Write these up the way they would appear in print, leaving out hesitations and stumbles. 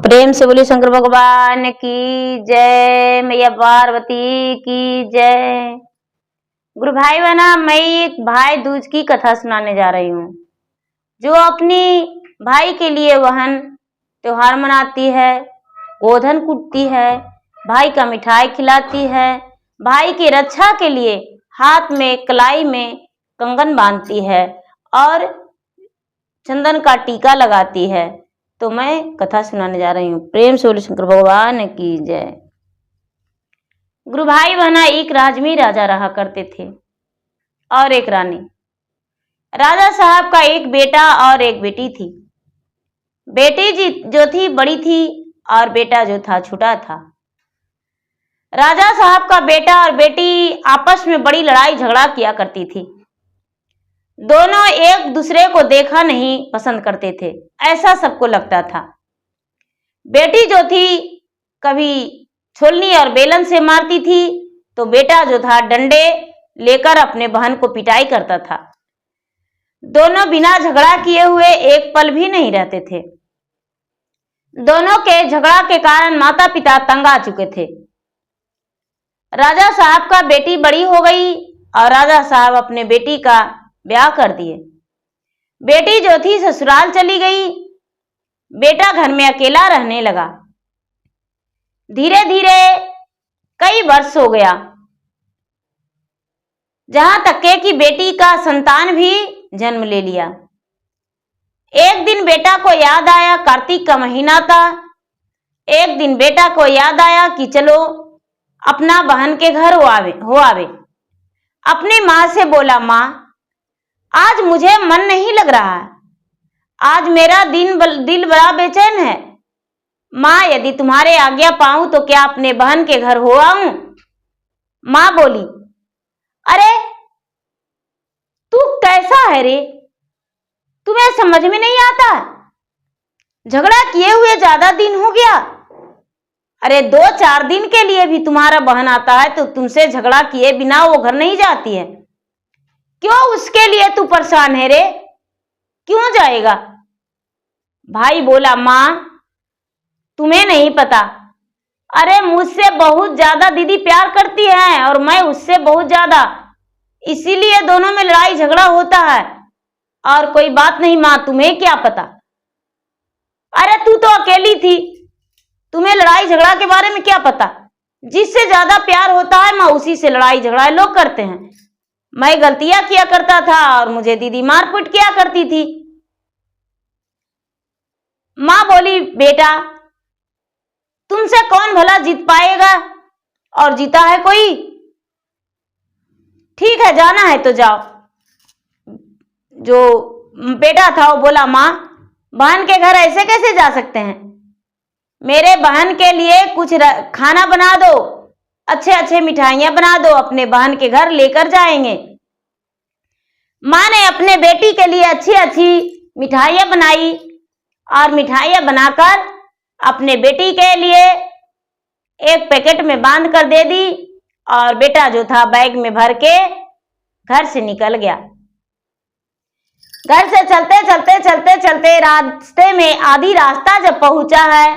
प्रेम से बोली शंकर भगवान की जय, मैया पार्वती की जय। गुरु भाई बहना, मैं एक भाई दूज की कथा सुनाने जा रही हूँ, जो अपनी भाई के लिए बहन त्योहार मनाती है, गोधन कूटती है, भाई का मिठाई खिलाती है, भाई की रक्षा के लिए हाथ में कलाई में कंगन बांधती है और चंदन का टीका लगाती है। तो मैं कथा सुनाने जा रही हूँ। प्रेम से बोले शंकर भगवान की जय। गुरु भाई बहना, एक राजमी राजा रहा करते थे और एक रानी। राजा साहब का एक बेटा और एक बेटी थी। बेटी जो थी बड़ी थी और बेटा जो था छोटा था। राजा साहब का बेटा और बेटी आपस में बड़ी लड़ाई झगड़ा किया करती थी। दोनों एक दूसरे को देखा नहीं पसंद करते थे, ऐसा सबको लगता था। बेटी जो थी कभी छोलनी और बेलन से मारती थी, तो बेटा जो था डंडे लेकर अपने बहन को पिटाई करता था। दोनों बिना झगड़ा किए हुए एक पल भी नहीं रहते थे। दोनों के झगड़ा के कारण माता पिता तंग आ चुके थे। राजा साहब का बेटी बड़ी हो गई और राजा साहब अपने बेटी का ब्याह कर दिए। बेटी जो थी ससुराल चली गई। बेटा घर में अकेला रहने लगा। धीरे धीरे कई वर्ष हो गया, जहां तक के कि बेटी का संतान भी जन्म ले लिया। एक दिन बेटा को याद आया, कार्तिक का महीना था। एक दिन बेटा को याद आया कि चलो अपना बहन के घर हो आवे। अपनी माँ से बोला, माँ आज मुझे मन नहीं लग रहा है, आज मेरा दिल बड़ा बेचैन है। माँ यदि तुम्हारे आज्ञा पाऊं तो क्या अपने बहन के घर हो आऊं? माँ बोली, अरे तू कैसा है रे, तुम्हें समझ में नहीं आता? झगड़ा किए हुए ज्यादा दिन हो गया। अरे 2-4 दिन के लिए भी तुम्हारा बहन आता है तो तुमसे झगड़ा किए बिना वो घर नहीं जाती है। क्यों उसके लिए तू परेशान है रे, क्यों जाएगा? भाई बोला, माँ तुम्हें नहीं पता, अरे मुझसे बहुत ज्यादा दीदी प्यार करती है और मैं उससे बहुत ज्यादा, इसीलिए दोनों में लड़ाई झगड़ा होता है। और कोई बात नहीं माँ, तुम्हें क्या पता? अरे तू तो अकेली थी, तुम्हें लड़ाई झगड़ा के बारे में क्या पता? जिससे ज्यादा प्यार होता है माँ, उसी से लड़ाई झगड़ा लोग करते हैं। मैं गलतियां किया करता था और मुझे दीदी मारपीट किया करती थी। माँ बोली, बेटा तुमसे कौन भला जीत पाएगा, और जीता है कोई? ठीक है, जाना है तो जाओ। जो बेटा था वो बोला, माँ बहन के घर ऐसे कैसे जा सकते हैं? मेरे बहन के लिए कुछ खाना बना दो, अच्छे अच्छे मिठाइयां बना दो, अपने बहन के घर लेकर जाएंगे। माँ ने अपने बेटी के लिए अच्छी अच्छी मिठाइयां बनाई और मिठाइयां बनाकर अपने बेटी के लिए एक पैकेट में बांध कर दे दी और बेटा जो था बैग में भर के घर से निकल गया। घर से चलते चलते चलते चलते रास्ते में आधी रास्ता जब पहुंचा है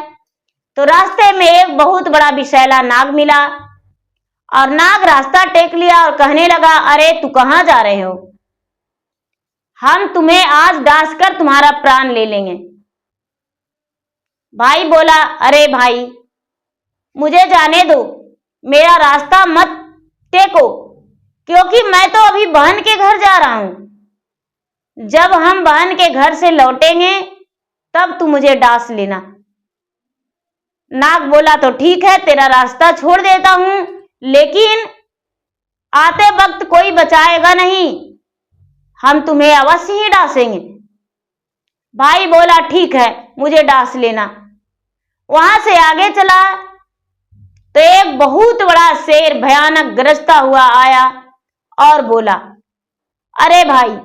तो रास्ते में एक बहुत बड़ा विषैला नाग मिला और नाग रास्ता टेक लिया और कहने लगा, अरे तू कहां जा रहे हो? हम तुम्हें आज डांस कर तुम्हारा प्राण ले लेंगे। भाई बोला, अरे भाई मुझे जाने दो, मेरा रास्ता मत टेको, क्योंकि मैं तो अभी बहन के घर जा रहा हूं। जब हम बहन के घर से लौटेंगे तब तू मुझे डांस लेना। नाग बोला, तो ठीक है, तेरा रास्ता छोड़ देता हूं, लेकिन आते वक्त कोई बचाएगा नहीं, हम तुम्हें अवश्य ही डांसेंगे। भाई बोला, ठीक है, मुझे डांस लेना। वहां से आगे चला तो एक बहुत बड़ा शेर भयानक गरजता हुआ आया और बोला, अरे भाई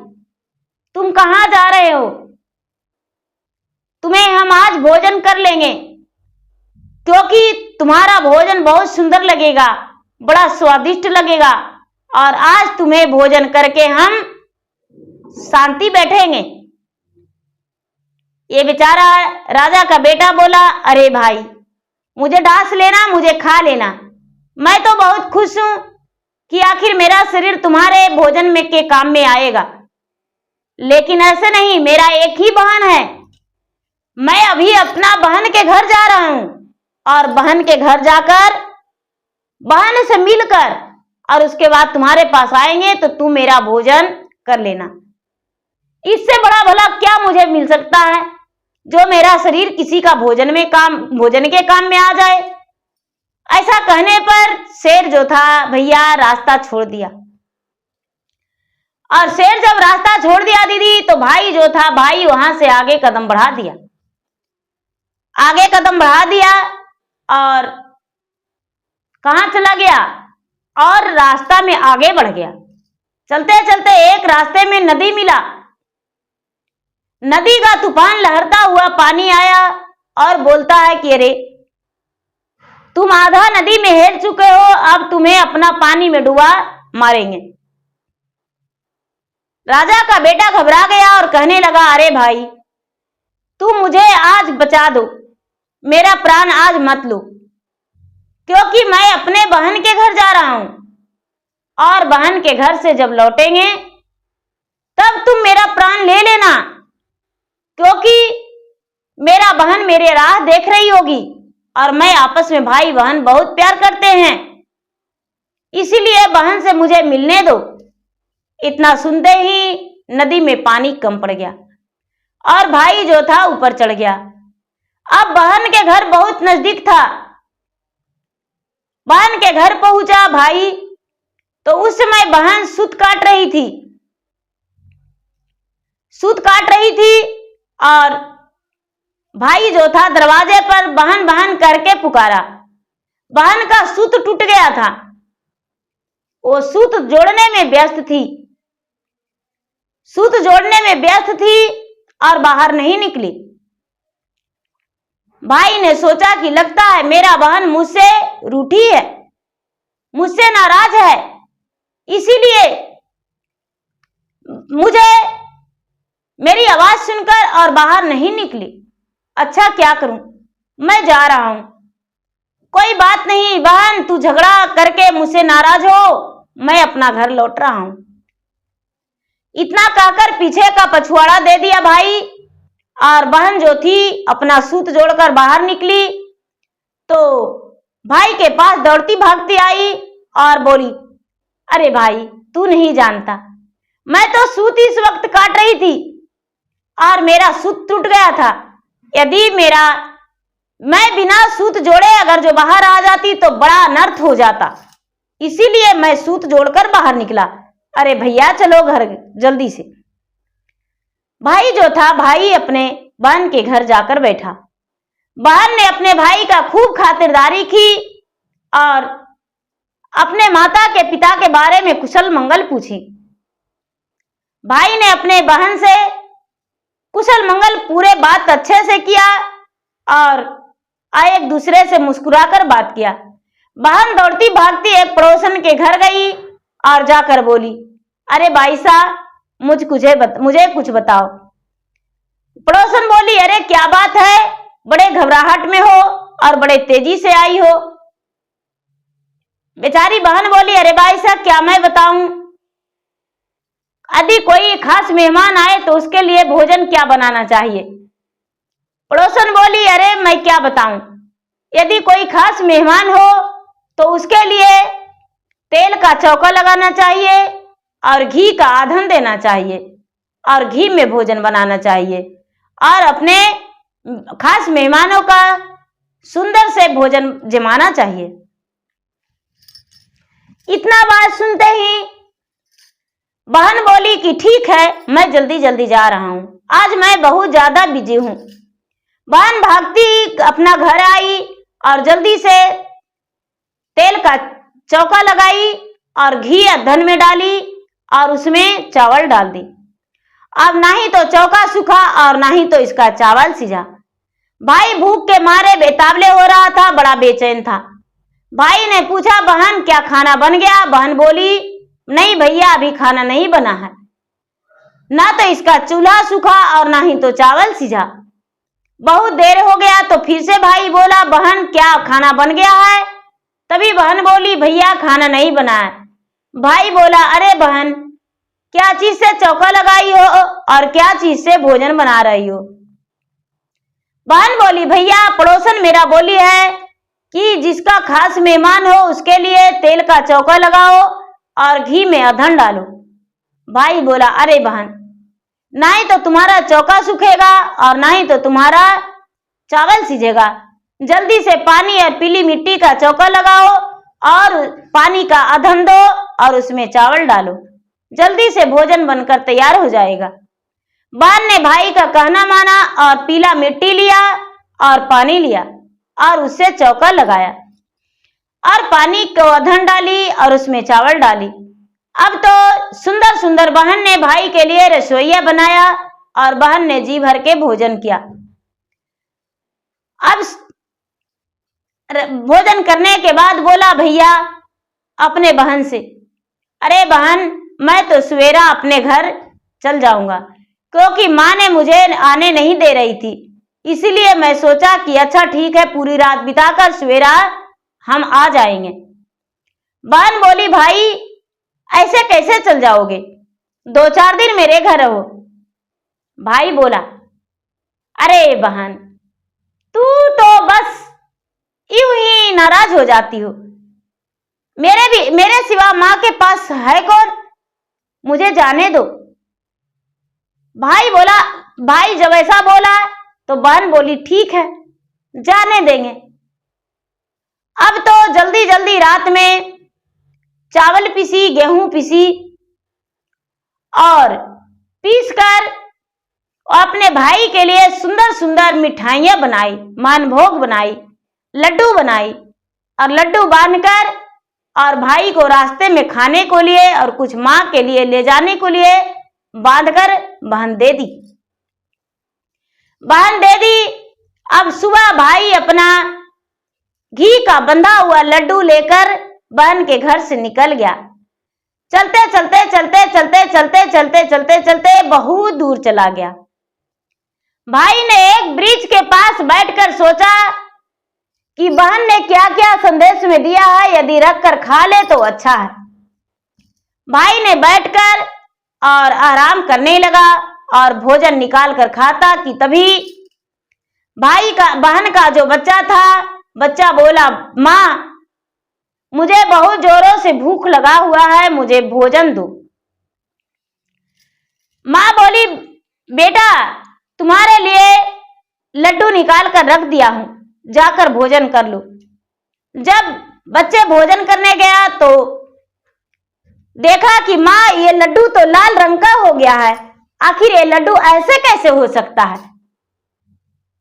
तुम कहां जा रहे हो? तुम्हें हम आज भोजन कर लेंगे, क्योंकि तुम्हारा भोजन बहुत सुंदर लगेगा, बड़ा स्वादिष्ट लगेगा, और आज तुम्हें भोजन करके हम शांति बैठेंगे। ये बेचारा राजा का बेटा बोला, अरे भाई मुझे डांस लेना, मुझे खा लेना, मैं तो बहुत खुश हूं कि आखिर मेरा शरीर तुम्हारे भोजन में के काम में आएगा, लेकिन ऐसे नहीं, मेरा एक ही बहन है, मैं अभी अपना बहन के घर जा रहा हूं और बहन के घर जाकर बहन से मिलकर और उसके बाद तुम्हारे पास आएंगे तो तुम मेरा भोजन कर लेना। इससे बड़ा भला क्या मुझे मिल सकता है जो मेरा शरीर किसी का भोजन के काम में आ जाए। ऐसा कहने पर शेर जो था भैया रास्ता छोड़ दिया, और शेर जब रास्ता छोड़ दिया दीदी, तो भाई जो था भाई वहां से आगे कदम बढ़ा दिया और कहां चला गया, और रास्ता में आगे बढ़ गया। चलते चलते एक रास्ते में नदी मिला, नदी का तूफान लहरता हुआ पानी आया और बोलता है कि अरे तुम आधा नदी में हेल चुके हो, अब तुम्हें अपना पानी में डुबा मारेंगे। राजा का बेटा घबरा गया और कहने लगा, अरे भाई तुम मुझे आज बचा दो, मेरा प्राण आज मत लो, क्योंकि मैं अपने बहन के घर जा रहा हूं और बहन के घर से जब लौटेंगे तब तुम मेरा प्राण ले लेना, क्योंकि मेरा बहन मेरे राह देख रही होगी और मैं आपस में भाई बहन बहुत प्यार करते हैं, इसीलिए बहन से मुझे मिलने दो। इतना सुनते ही नदी में पानी कम पड़ गया और भाई जो था ऊपर चढ़ गया। अब बहन के घर बहुत नजदीक था। बहन के घर पहुंचा भाई तो उस समय बहन सूत काट रही थी और भाई जो था दरवाजे पर बहन बहन करके पुकारा। बहन का सूत टूट गया था, वो सूत जोड़ने में व्यस्त थी और बाहर नहीं निकली। भाई ने सोचा कि लगता है मेरा बहन मुझसे रूठी है, मुझसे नाराज है, इसीलिए मुझे मेरी आवाज सुनकर और बाहर नहीं निकली। अच्छा क्या करूं, मैं जा रहा हूं। कोई बात नहीं बहन, तू झगड़ा करके मुझसे नाराज हो, मैं अपना घर लौट रहा हूं। इतना कहकर पीछे का पछुआड़ा दे दिया भाई, और बहन जो थी अपना सूत जोड़कर बाहर निकली तो भाई के पास दौड़ती भागती आई और बोली, अरे भाई तू नहीं जानता, मैं तो सूत इस वक्त काट रही थी और मेरा सूत टूट गया था। यदि मैं बिना सूत जोड़े अगर जो बाहर आ जाती तो बड़ा अनर्थ हो जाता, इसीलिए मैं सूत जोड़कर बाहर निकला। अरे भैया चलो घर जल्दी से। भाई जो था भाई अपने बहन के घर जाकर बैठा। बहन ने अपने भाई का खूब खातिरदारी की और अपने माता के पिता के बारे में कुशल मंगल पूछी। भाई ने अपने बहन से कुशल मंगल पूरे बात अच्छे से किया और एक दूसरे से मुस्कुराकर बात किया। बहन दौड़ती भागती एक पड़ोसन के घर गई और जाकर बोली, अरे भाई साहब मुझे कुछ बताओ। पड़ोसन बोली, अरे क्या बात है, बड़े घबराहट में हो और बड़े तेजी से आई हो। बेचारी बहन बोली, अरे भाई साहब क्या मैं बताऊं, यदि कोई खास मेहमान आए तो उसके लिए भोजन क्या बनाना चाहिए। पड़ोसन बोली, अरे मैं क्या बताऊं, यदि कोई खास मेहमान हो तो उसके लिए तेल का चौका लगाना चाहिए और घी का आधन देना चाहिए और घी में भोजन बनाना चाहिए और अपने खास मेहमानों का सुंदर से भोजन जमाना चाहिए। इतना बात सुनते ही बहन बोली कि ठीक है, मैं जल्दी जल्दी जा रहा हूं, आज मैं बहुत ज्यादा बिजी हूं। बहन भागती अपना घर आई और जल्दी से तेल का चौका लगाई और घी अधन में डाली और उसमें चावल डाल दी। अब ना ही तो चौका सूखा और ना ही तो इसका चावल सिजा। भाई भूख के मारे बेताबले हो रहा था, बड़ा बेचैन था। भाई ने पूछा, बहन क्या खाना बन गया? बहन बोली, नहीं भैया अभी खाना नहीं बना है, ना तो इसका चूल्हा सूखा और ना ही तो चावल सिझा। बहुत देर हो गया तो फिर से भाई बोला, बहन क्या खाना बन गया है? तभी बहन बोली, भैया खाना नहीं बना है। भाई बोला, अरे बहन क्या चीज से चौका लगाई हो और क्या चीज से भोजन बना रही हो? बहन बोली, भैया पड़ोसन मेरा बोली है कि जिसका खास मेहमान हो उसके लिए तेल का चौका लगाओ और घी में अधन डालो। भाई बोला, अरे बहन ना ही तो तुम्हारा चौका सूखेगा और ना ही तो तुम्हारा चावल सीझेगा। जल्दी से पानी और पीली मिट्टी का चौका लगाओ और पानी का अधन दो और उसमें चावल डालो। जल्दी से भोजन बनकर तैयार हो जाएगा। बहन ने भाई का कहना माना और पीला मिट्टी लिया और पानी लिया और उससे चौका लगाया और पानी को अधन डाली और उसमें चावल डाली। अब तो सुंदर सुंदर बहन ने भाई के लिए रसोईया बनाया और बहन ने जी भर के भोजन किया। अब भोजन करने के बाद बोला भैया अपने बहन से, अरे बहन मैं तो सवेरा अपने घर चल जाऊंगा क्योंकि माँ ने मुझे आने नहीं दे रही थी, इसलिए मैं सोचा कि अच्छा ठीक है पूरी रात बिताकर सवेरा हम आ जाएंगे। बहन बोली, भाई ऐसे कैसे चल जाओगे? 2-4 दिन मेरे घर रहो। भाई बोला, अरे बहन तू तो बस यूं ही नाराज हो जाती हो। मेरे सिवा माँ के पास है कौन? मुझे जाने दो। भाई बोला, भाई जब ऐसा बोला तो बहन बोली, ठीक है जाने देंगे। अब तो जल्दी जल्दी रात में चावल पीसी, गेहूं पीसी और पीसकर अपने भाई के लिए सुंदर सुंदर मिठाइयां बनाई, मानभोग बनाई, लड्डू बनाई और लड्डू बांधकर और भाई को रास्ते में खाने को लिए और कुछ माँ के लिए ले जाने को लिए बांधकर बहन दे दी। बहन दे दी। अब सुबह भाई अपना घी का बंधा हुआ लड्डू लेकर बहन के घर से निकल गया। चलते चलते चलते चलते चलते चलते चलते चलते बहुत दूर चला गया। भाई ने एक ब्रिज के पास बैठकर सोचा कि बहन ने क्या क्या संदेश में दिया है, यदि रख कर खा ले तो अच्छा है। भाई ने बैठकर और आराम करने लगा और भोजन निकाल कर खाता कि तभी बहन का जो बच्चा था, बच्चा बोला, माँ मुझे बहुत जोरों से भूख लगा हुआ है, मुझे भोजन दो। माँ बोली, बेटा तुम्हारे लिए लड्डू निकाल कर रख दिया हूं, जाकर भोजन कर लो। जब बच्चे भोजन करने गया तो देखा कि माँ ये लड्डू तो लाल रंग का हो गया है, आखिर ये लड्डू ऐसे कैसे हो सकता है?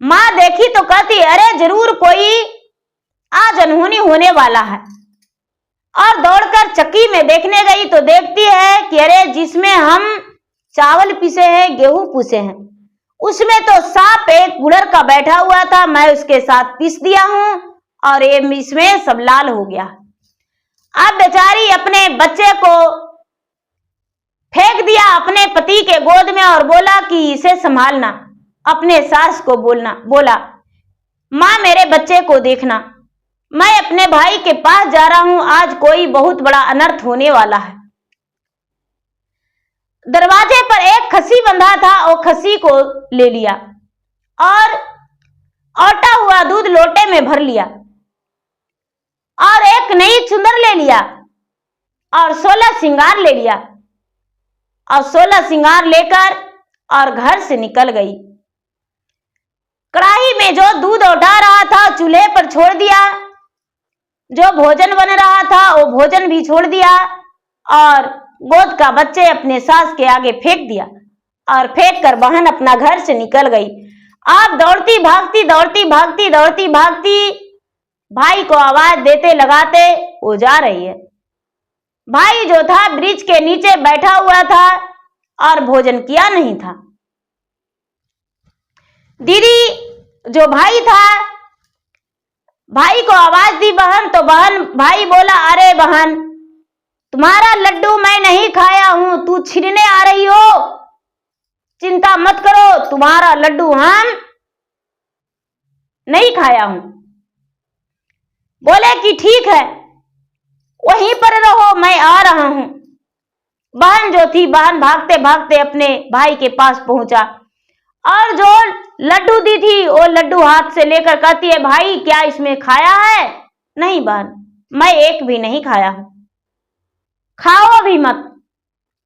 माँ देखी तो कहती, अरे जरूर कोई आज अनहोनी होने वाला है। और दौड़कर चक्की में देखने गई तो देखती है कि अरे जिसमें हम चावल पीसे हैं, गेहूं पीसे हैं, उसमें तो सांप एक गुड़र का बैठा हुआ था, मैं उसके साथ पीस दिया हूं और ये इसमें सब लाल हो गया। अब बेचारी अपने बच्चे को फेंक दिया अपने पति के गोद में और बोला कि इसे संभालना। अपने सास को बोला, माँ मेरे बच्चे को देखना, मैं अपने भाई के पास जा रहा हूं, आज कोई बहुत बड़ा अनर्थ होने वाला है। दरवाजे पर एक खसी बंधा था, वो खसी को ले लिया और औटा हुआ दूध लोटे में भर लिया और एक नई चुंदर ले लिया और 16 श्रृंगार ले लिया और 16 श्रृंगार लेकर और घर से निकल गई। कढ़ाई में जो दूध उठा रहा था चूल्हे पर छोड़ दिया, जो भोजन बन रहा था वो भोजन भी छोड़ दिया और गोद का बच्चे अपने सास के आगे फेंक दिया और फेंक कर बहन अपना घर से निकल गई। आप दौड़ती भागती दौड़ती भागती दौड़ती भागती भाई को आवाज देते लगाते वो जा रही है। भाई जो था ब्रिज के नीचे बैठा हुआ था और भोजन किया नहीं था। दीदी जो भाई था, भाई को आवाज दी बहन, तो भाई बोला, अरे बहन तुम्हारा लड्डू मैं नहीं खाया हूं, तू छीनने आ रही हो, चिंता मत करो, तुम्हारा लड्डू हम नहीं खाया हूं। बोले कि ठीक है, वहीं पर रहो, मैं आ रहा हूं। बहन जो थी, बहन भागते भागते अपने भाई के पास पहुंचा और जो लड्डू दी थी वो लड्डू हाथ से लेकर कहती है, भाई क्या इसमें खाया है? नहीं बहन, मैं एक भी नहीं खाया हूं। खाओ भी मत,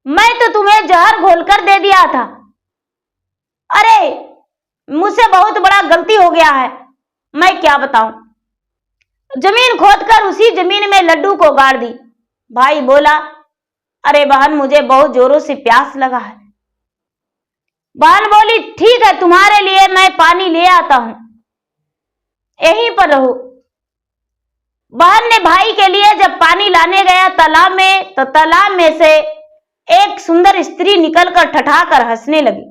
मैं तो तुम्हें जहर घोलकर दे दिया था। अरे मुझसे बहुत बड़ा गलती हो गया है, मैं क्या बताऊं। जमीन खोदकर उसी जमीन में लड्डू को गाड़ दी। भाई बोला, अरे बहन मुझे बहुत जोरों से प्यास लगा है। बहन बोली, ठीक है, तुम्हारे लिए मैं पानी ले आता हूं, यहीं पर रहो। बहन ने भाई के लिए जब पानी लाने गया तालाब में, तो तालाब में से एक सुंदर स्त्री निकलकर ठठाकर हंसने लगी,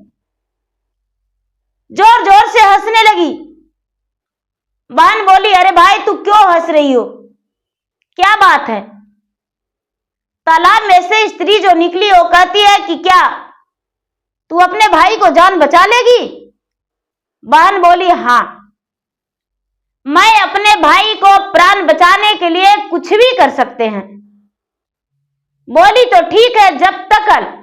जोर जोर से हंसने लगी। बहन बोली, अरे भाई तू क्यों हंस रही हो, क्या बात है? तालाब में से स्त्री जो निकली वो कहती है कि क्या तू अपने भाई को जान बचा लेगी? बहन बोली, हां, मैं अपने भाई को प्राण बचाने के लिए कुछ भी कर सकते हैं। बोली, तो ठीक है, जब तक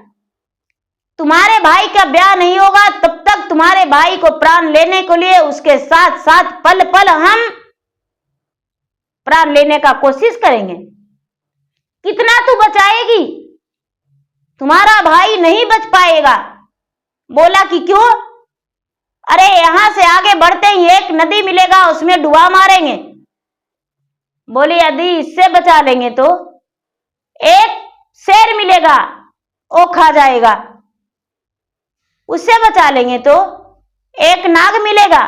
तुम्हारे भाई का ब्याह नहीं होगा तब तक तुम्हारे भाई को प्राण लेने के लिए उसके साथ साथ पल पल हम प्राण लेने का कोशिश करेंगे। कितना तू बचाएगी? तुम्हारा भाई नहीं बच पाएगा। बोला कि क्यों? अरे यहां से आगे बढ़ते ही एक नदी मिलेगा, उसमें डुबा मारेंगे। बोली, यदि इससे बचा लेंगे तो एक शेर मिलेगा, वो खा जाएगा। उससे बचा लेंगे तो एक नाग मिलेगा,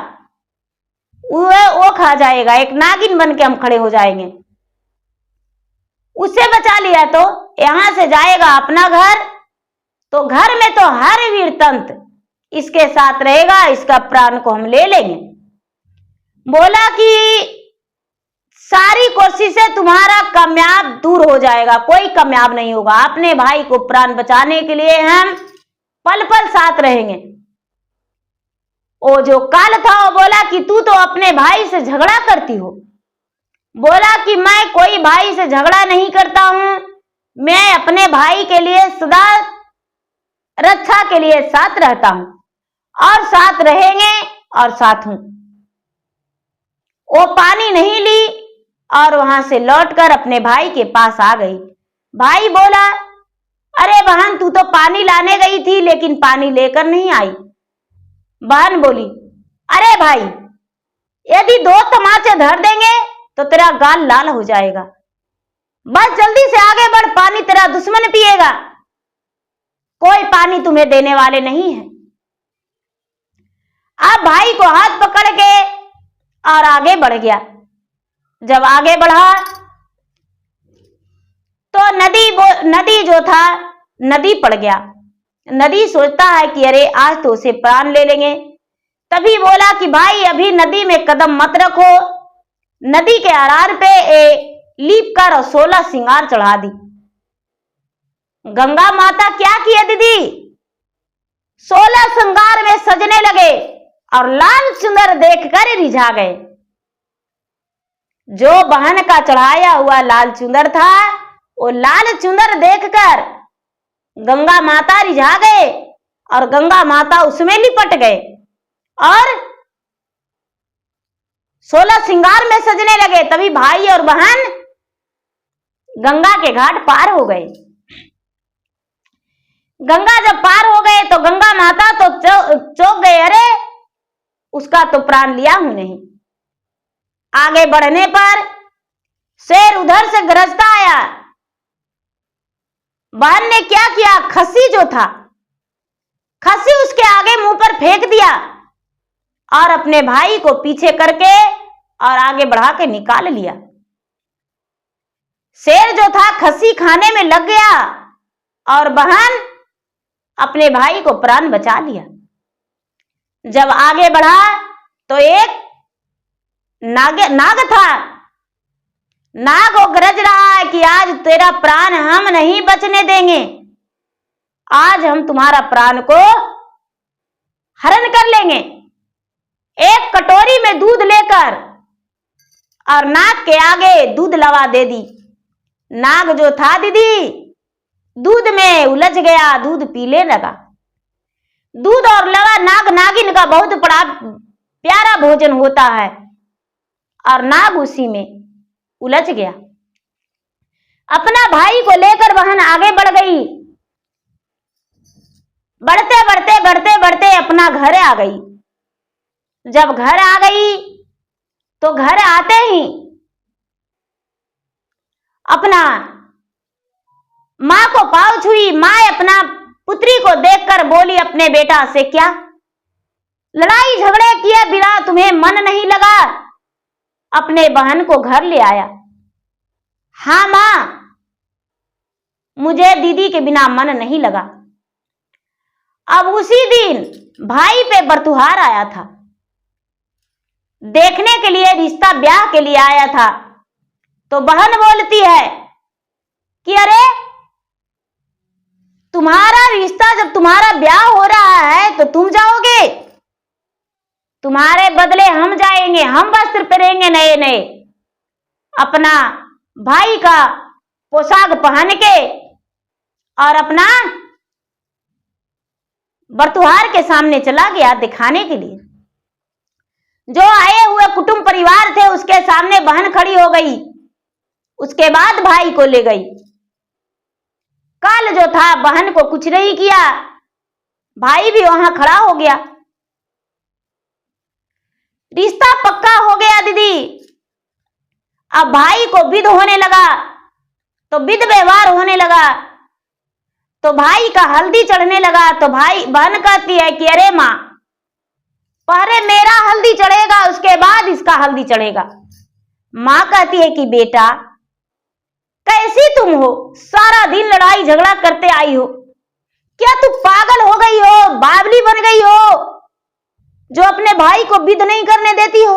वो खा जाएगा, एक नागिन बन के हम खड़े हो जाएंगे। उससे बचा लिया तो यहां से जाएगा अपना घर, तो घर में तो हर वीर तंत्र इसके साथ रहेगा, इसका प्राण को हम ले लेंगे। बोला कि सारी कोशिशें तुम्हारा कामयाब दूर हो जाएगा, कोई कामयाब नहीं होगा। अपने भाई को प्राण बचाने के लिए हम पल पल साथ रहेंगे। वो जो काल था वो बोला कि तू तो अपने भाई से झगड़ा करती हो। बोला कि मैं कोई भाई से झगड़ा नहीं करता हूं, मैं अपने भाई के लिए सदा रक्षा के लिए साथ रहता हूं और साथ रहेंगे और साथ हूं। वो पानी नहीं ली और वहां से लौटकर अपने भाई के पास आ गई। भाई बोला, अरे बहन तू तो पानी लाने गई थी लेकिन पानी लेकर नहीं आई। बहन बोली, अरे भाई यदि 2 तमाचे धर देंगे तो तेरा गाल लाल हो जाएगा, बस जल्दी से आगे बढ़, पानी तेरा दुश्मन पिएगा, कोई पानी तुम्हें देने वाले नहीं है। अब भाई को हाथ पकड़ के और आगे बढ़ गया। जब आगे बढ़ा तो नदी जो था नदी पड़ गया। नदी सोचता है कि अरे आज तो उसे प्राण ले लेंगे। तभी बोला कि भाई अभी नदी में कदम मत रखो। नदी के अरार पे लीप कर और 16 श्रृंगार चढ़ा दी। गंगा माता क्या किया दीदी? 16 श्रृंगार में सजने लगे और लाल चुनर देखकर रिझा गए। जो बहन का चढ़ाया हुआ लाल चुनर था, वो लाल चुनर देखकर गंगा माता रिझा गए और गंगा माता उसमें लिपट गए और 16 श्रृंगार में सजने लगे। तभी भाई और बहन गंगा के घाट पार हो गए। गंगा जब पार हो गए तो गंगा माता तो चौंक गए, अरे उसका तो प्राण लिया हूं नहीं। आगे बढ़ने पर शेर उधर से गरजता आया। बहन ने क्या किया, खसी जो था, खसी उसके आगे मुंह पर फेंक दिया और अपने भाई को पीछे करके और आगे बढ़ा के निकाल लिया। शेर जो था खसी खाने में लग गया और बहन अपने भाई को प्राण बचा लिया। जब आगे बढ़ा तो एक नाग था। नाग को गरज रहा है कि आज तेरा प्राण हम नहीं बचने देंगे, आज हम तुम्हारा प्राण को हरण कर लेंगे। एक कटोरी में दूध लेकर और नाग के आगे दूध लवा दे दी। नाग जो था दीदी दूध में उलझ गया, दूध पीने लगा। दूध और लवा नाग नागिन का बहुत बड़ा प्यारा भोजन होता है और नाग उसी में उलझ गया। अपना भाई को लेकर बहन आगे बढ़ गई। बढ़ते बढ़ते बढ़ते बढ़ते अपना घर आ गई। जब घर आ गई तो घर आते ही अपना मां को पाँव छुई। मां अपना पुत्री को देखकर बोली अपने बेटा से, क्या लड़ाई झगड़े किए बिना तुम्हें मन नहीं लगा? अपने बहन को घर ले आया। हाँ मां, मुझे दीदी के बिना मन नहीं लगा। अब उसी दिन भाई पे बरतुहार आया था, देखने के लिए, रिश्ता ब्याह के लिए आया था। तो बहन बोलती है कि अरे तुम्हारा रिश्ता, जब तुम्हारा ब्याह हो रहा है तो तुम जाओगे, तुम्हारे बदले हम जाएंगे, हम वस्त्र पहनेंगे नए नए, अपना भाई का पोशाक पहन के और अपना बरतुहार के सामने चला गया दिखाने के लिए। जो आए हुए कुटुंब परिवार थे उसके सामने बहन खड़ी हो गई। उसके बाद भाई को ले गई। काल जो था बहन को कुछ नहीं किया, भाई भी वहां खड़ा हो गया। रिश्ता पक्का हो गया दीदी। अब भाई को विध होने लगा तो विध व्यवहार होने लगा, तो भाई का हल्दी चढ़ने लगा। तो भाई बहन कहती है कि अरे मां, पहले मेरा हल्दी चढ़ेगा उसके बाद इसका हल्दी चढ़ेगा। मां कहती है कि बेटा कैसी तुम हो, सारा दिन लड़ाई झगड़ा करते आई हो, क्या तू पागल हो गई हो, बावली बन गई हो जो अपने भाई को विध नहीं करने देती हो?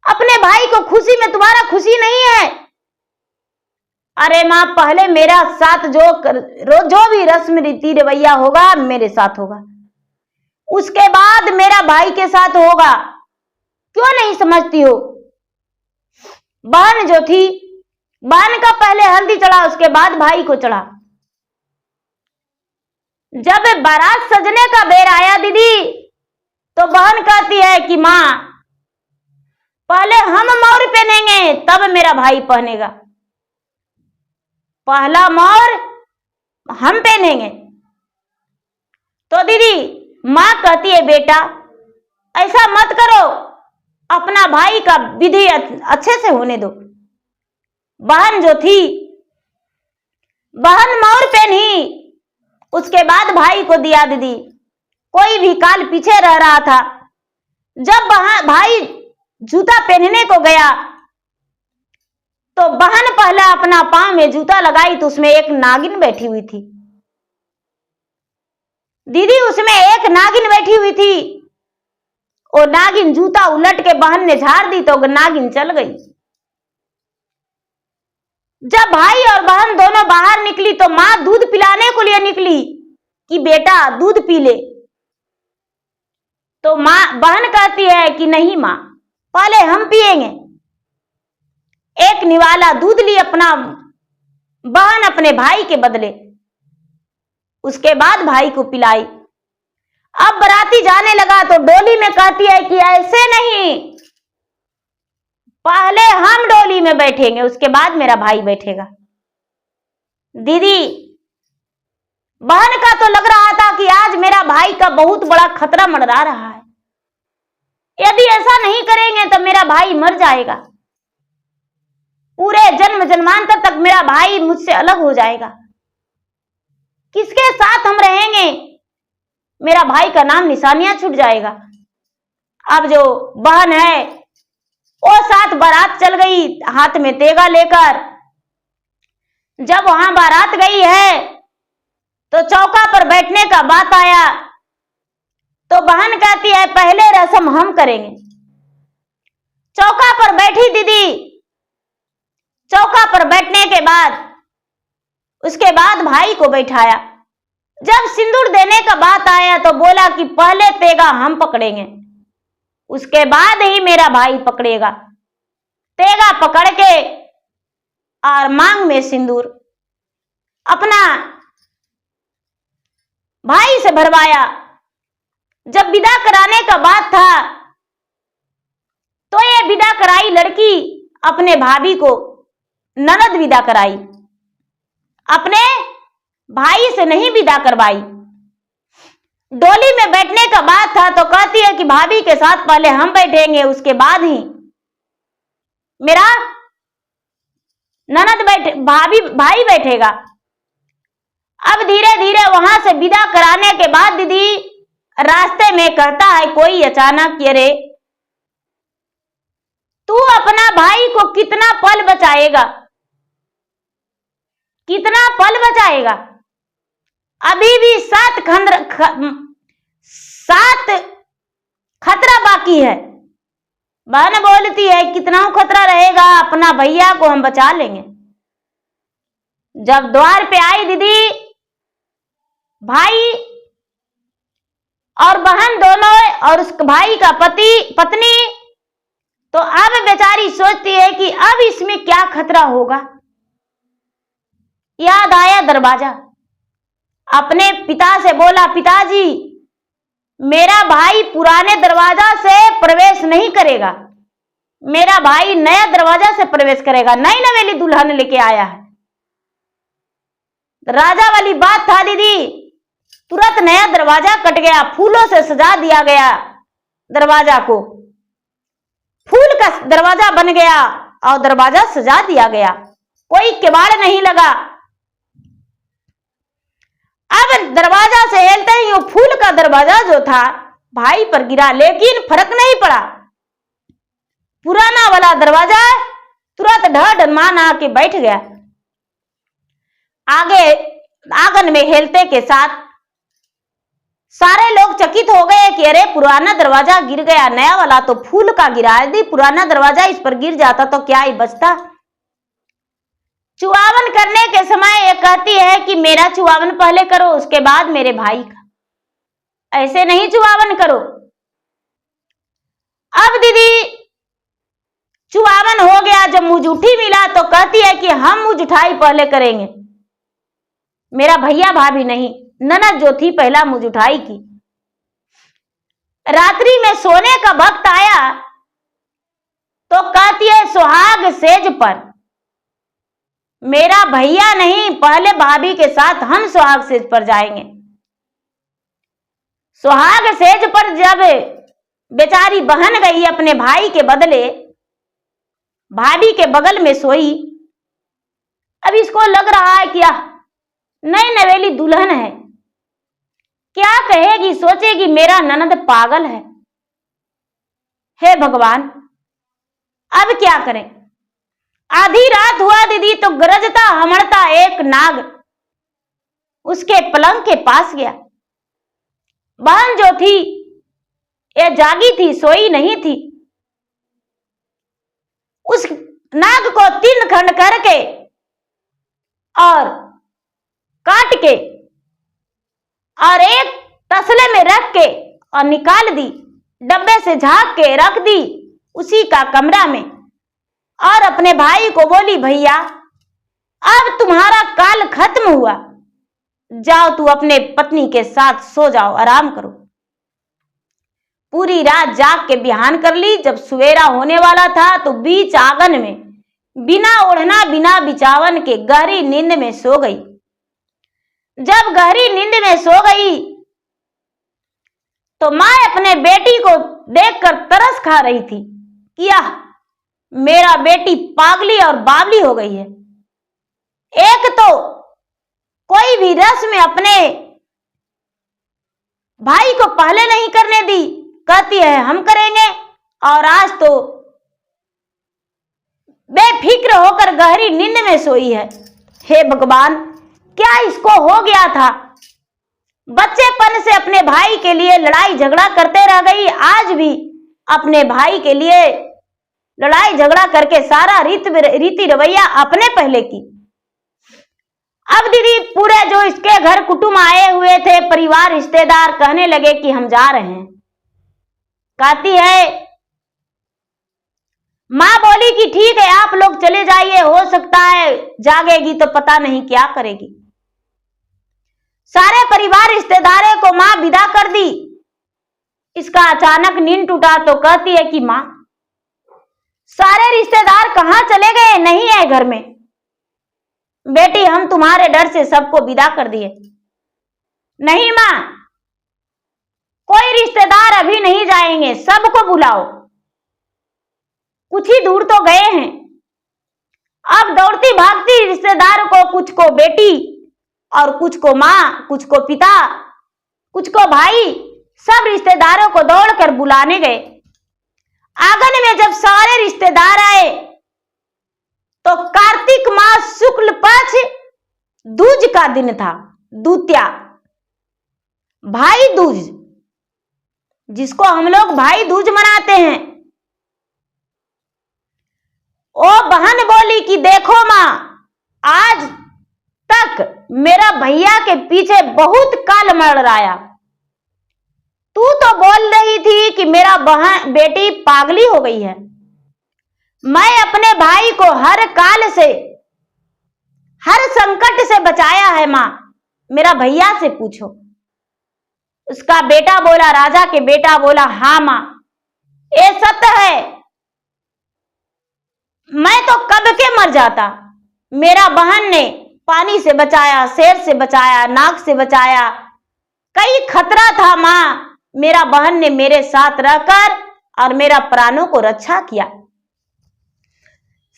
अपने भाई को खुशी में तुम्हारा खुशी नहीं है? अरे मां, पहले मेरा साथ जो भी रस्म रीति रवैया होगा मेरे साथ होगा, उसके बाद मेरा भाई के साथ होगा। क्यों नहीं समझती हो? बहन जो थी, बहन का पहले हल्दी चढ़ा, उसके बाद भाई को चढ़ा। जब बारात सजने का बेर आया दीदी, तो बहन कहती है कि मां, पहले हम मोर पहनेंगे तब मेरा भाई पहनेगा, पहला मोर हम पहनेंगे। तो दीदी मां कहती है बेटा ऐसा मत करो, अपना भाई का विधि अच्छे से होने दो। बहन जो थी, बहन मोर पहनी, उसके बाद भाई को दिया दीदी। कोई भी काल पीछे रह रहा था। जब भाई जूता पहनने को गया तो बहन पहले अपना पांव में जूता लगाई तो उसमें एक नागिन बैठी हुई थी। दीदी उसमें एक नागिन बैठी हुई थी। वो नागिन जूता उलट के बहन ने झाड़ दी तो नागिन चल गई। जब भाई और बहन दोनों बाहर निकली तो मां दूध पिलाने को लिए निकली कि बेटा दूध पी ले। तो मां, बहन कहती है कि नहीं मां, पहले हम पिएंगे। एक निवाला दूध ली अपना बहन अपने भाई के बदले, उसके बाद भाई को पिलाई। अब बराती जाने लगा तो डोली में कहती है कि ऐसे नहीं, पहले हम डोली में बैठेंगे उसके बाद मेरा भाई बैठेगा। दीदी बहन का तो लग रहा था कि आज मेरा भाई का बहुत बड़ा खतरा मंडरा रहा है, यदि ऐसा नहीं करेंगे तो मेरा भाई मर जाएगा, पूरे जन्म जन्मांतर तक मेरा भाई मुझसे अलग हो जाएगा, किसके साथ हम रहेंगे, मेरा भाई का नाम निशानियां छूट जाएगा। अब जो बहन है वो साथ बारात चल गई हाथ में तेगा लेकर। जब वहां बारात गई है तो चौका पर बैठने का बात आया तो बहन कहती है पहले रस्म हम करेंगे। चौका पर बैठी दीदी। चौका पर बैठने के बाद उसके बाद भाई को बैठाया। जब सिंदूर देने का बात आया तो बोला कि पहले तेगा हम पकड़ेंगे, उसके बाद ही मेरा भाई पकड़ेगा। तेगा पकड़ के और मांग में सिंदूर अपना भाई से भरवाया। जब विदा कराने का बात था तो ये विदा कराई लड़की अपने भाभी को ननद विदा कराई, अपने भाई से नहीं विदा करवाई। डोली में बैठने का बात था तो कहती है कि भाभी के साथ पहले हम बैठेंगे, उसके बाद ही मेरा ननद भाई बैठेगा। अब धीरे धीरे वहां से विदा कराने के बाद दीदी रास्ते में कहता है कोई अचानक, अरे तू अपना भाई को कितना पल बचाएगा, कितना पल बचाएगा? अभी भी 7 खतरा बाकी है। बहन बोलती है कितना खतरा रहेगा, अपना भैया को हम बचा लेंगे। जब द्वार पे आई दीदी भाई और बहन दोनों और उस भाई का पत्नी, तो अब बेचारी सोचती है कि अब इसमें क्या खतरा होगा। याद आया दरवाजा, अपने पिता से बोला पिताजी मेरा भाई पुराने दरवाजा से प्रवेश नहीं करेगा, मेरा भाई नया दरवाजा से प्रवेश करेगा। नई नवेली दुल्हन लेके आया है। राजा वाली बात था दीदी, तुरंत नया दरवाजा कट गया, फूलों से सजा दिया गया दरवाजा को, फूल का दरवाजा बन गया और दरवाजा सजा दिया गया, कोई किवाड़ नहीं लगा। अब दरवाजा से हिलते ही वो फूल का दरवाजा जो था भाई पर गिरा, लेकिन फर्क नहीं पड़ा। पुराना वाला दरवाजा तुरंत ढमान आके बैठ गया। आगे आंगन में हिलते के साथ सारे लोग चकित हो गए कि अरे पुराना दरवाजा गिर गया, नया वाला तो फूल का गिरा। यदि पुराना दरवाजा इस पर गिर जाता तो क्या ही बचता। चुआवन करने के समय ये कहती है कि मेरा चुआवन पहले करो, उसके बाद मेरे भाई का, ऐसे नहीं चुआवन करो। अब दीदी चुआवन हो गया, जब मुंहजूठी मिला तो कहती है कि हम मुंहजुठाई पहले करेंगे, मेरा भैया भाभी नहीं, ननद जो थी पहला मुंहजुठाई की। रात्रि में सोने का वक्त आया तो कहती है सुहाग सेज पर मेरा भैया नहीं, पहले भाभी के साथ हम सुहाग सेज पर जाएंगे। सुहाग सेज पर जब बेचारी बहन गई अपने भाई के बदले भाभी के बगल में सोई। अब इसको लग रहा है कि नई नवेली दुल्हन है, क्या कहेगी, सोचेगी मेरा ननद पागल है। हे भगवान अब क्या करें। आधी रात हुआ दीदी तो गरजता हमड़ता एक नाग उसके पलंग के पास गया। बहन जो थी ये जागी थी, सोई नहीं थी। उस नाग को 3 खंड करके और काट के और एक तसले में रख के और निकाल दी, डब्बे से झाँक के रख दी उसी का कमरा में, और अपने भाई को बोली भैया अब तुम्हारा काल खत्म हुआ, जाओ तू अपने पत्नी के साथ सो जाओ, आराम करो। पूरी रात जाग के बिहान कर ली। जब सवेरा होने वाला था तो बीच आंगन में बिना ओढ़ना बिना बिछावन के गहरी नींद में सो गई। जब गहरी नींद में सो गई तो माँ अपने बेटी को देखकर तरस खा रही थी कि यह मेरा बेटी पागली और बावली हो गई है। एक तो कोई भी रस्म अपने भाई को पहले नहीं करने दी, कहती है हम करेंगे, और आज तो बेफिक्र होकर गहरी नींद में सोई है। हे भगवान क्या इसको हो गया था। बच्चेपन से अपने भाई के लिए लड़ाई झगड़ा करते रह गई, आज भी अपने भाई के लिए लड़ाई झगड़ा करके सारा रीति रवैया अपने पहले की। अब दीदी पूरे जो इसके घर कुटुंब आए हुए थे, परिवार रिश्तेदार कहने लगे कि हम जा रहे हैं। कहती है, माँ बोली कि ठीक है आप लोग चले जाइए, हो सकता है जागेगी तो पता नहीं क्या करेगी। सारे परिवार रिश्तेदारों को माँ विदा कर दी। इसका अचानक नींद टूटा तो कहती है कि माँ सारे रिश्तेदार कहां चले गए, नहीं है घर में। बेटी हम तुम्हारे डर से सबको विदा कर दिए। नहीं माँ, कोई रिश्तेदार अभी नहीं जाएंगे, सबको बुलाओ, कुछ ही दूर तो गए हैं। अब दौड़ती भागती रिश्तेदार को, कुछ को बेटी और कुछ को माँ, कुछ को पिता, कुछ को भाई, सब रिश्तेदारों को दौड़कर बुलाने गए। आंगन में जब सारे रिश्तेदार आए तो कार्तिक मास शुक्ल पक्ष दूज का दिन था, दूतिया, भाई दूज, जिसको हम लोग भाई दूज मनाते हैं। ओ बहन बोली कि देखो माँ, आज तक मेरा भैया के पीछे बहुत काल मड़राया। तू तो बोल रही थी कि मेरा बहन बेटी पागली हो गई है। मैं अपने भाई को हर काल से, हर संकट से बचाया है माँ, मेरा भैया से पूछो। उसका बेटा बोला, राजा के बेटा बोला, हाँ माँ ये सत्य है, मैं तो कब के मर जाता। मेरा बहन ने पानी से बचाया, शेर से बचाया, नाग से बचाया, कई खतरा था माँ, मेरा बहन ने मेरे साथ रहकर और मेरा प्राणों को रक्षा किया।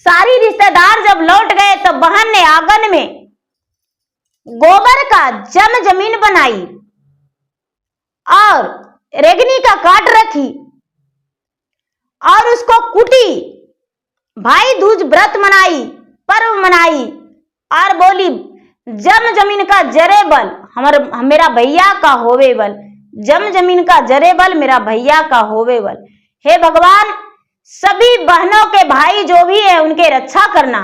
सारी रिश्तेदार जब लौट गए तो बहन ने आंगन में गोबर का जमीन बनाई और रेगनी का काट रखी और उसको कूटी, भाई दूज व्रत मनाई, पर्व मनाई और बोली जमीन का जरे बल मेरा भैया का होवे बल, जमीन का जरे बल मेरा भैया का होवे बल। हे भगवान, सभी बहनों के भाई जो भी है उनके रक्षा करना,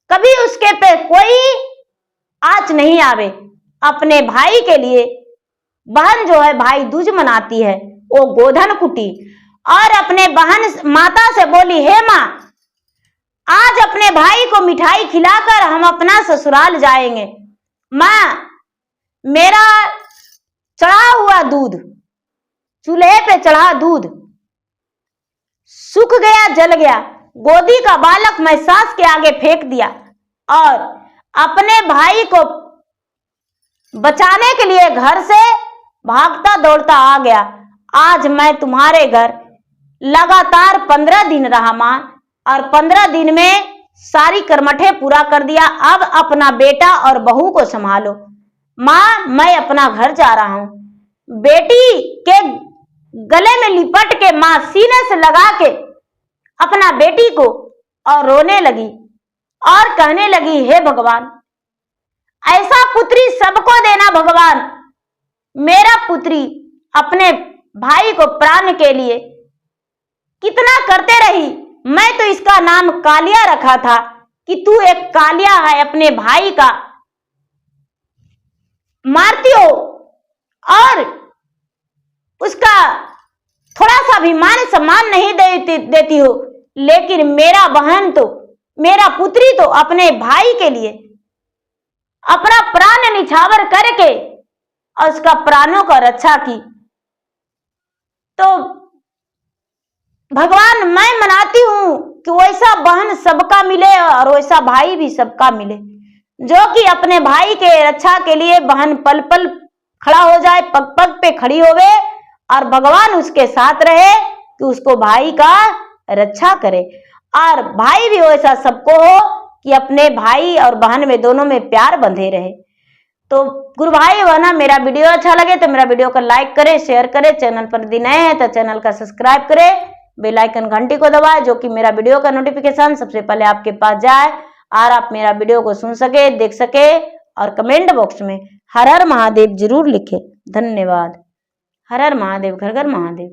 कभी उसके पे कोई आंच नहीं आवे। अपने भाई के लिए बहन जो है भाई दूज मनाती है, वो गोधन कुटी और अपने बहन माता से बोली, हे माँ आज अपने भाई को मिठाई खिलाकर हम अपना ससुराल जाएंगे। माँ मेरा चढ़ा हुआ दूध, चूल्हे पे चढ़ा दूध सूख गया, जल गया, गोदी का बालक मैं सास के आगे फेंक दिया और अपने भाई को बचाने के लिए घर से भागता दौड़ता आ गया। आज मैं तुम्हारे घर लगातार 15 दिन रहा माँ, और 15 दिन में सारी कर्मठे पूरा कर दिया। अब अपना बेटा और बहू को संभालो। माँ मैं अपना घर जा रहा हूं। बेटी के गले में लिपट के माँ सीने से लगा के अपना बेटी को और रोने लगी और कहने लगी, हे भगवान ऐसा पुत्री सबको देना भगवान। मेरा पुत्री अपने भाई को प्राण के लिए कितना करते रही, मैं तो इसका नाम कालिया रखा था कि तू एक कालिया है, अपने भाई का मारती हो और उसका थोड़ा सा भी मान सम्मान नहीं देती हो। लेकिन मेरा बहन तो, मेरा पुत्री तो अपने भाई के लिए अपना प्राण निछावर करके और उसका प्राणों का रक्षा की। तो भगवान मैं मनाती हूं कि वैसा बहन सबका मिले और वैसा भाई भी सबका मिले, जो कि अपने भाई के रक्षा के लिए बहन पल पल खड़ा हो जाए, पग पग पे खड़ी होवे और भगवान उसके साथ रहे कि उसको भाई का रक्षा करे। और भाई भी वैसा सबको हो कि अपने भाई और बहन में दोनों में प्यार बंधे रहे। तो गुरु भाई बहना, मेरा वीडियो अच्छा लगे तो मेरा वीडियो को लाइक करें, शेयर करें, चैनल पर यदि नए हैं तो चैनल का सब्सक्राइब करें, बेल आइकन घंटी को दबाएं, जो कि मेरा वीडियो का नोटिफिकेशन सबसे पहले आपके पास जाए और आप मेरा वीडियो को सुन सके, देख सके। और कमेंट बॉक्स में हर हर महादेव जरूर लिखे। धन्यवाद। हर हर महादेव, घर घर महादेव।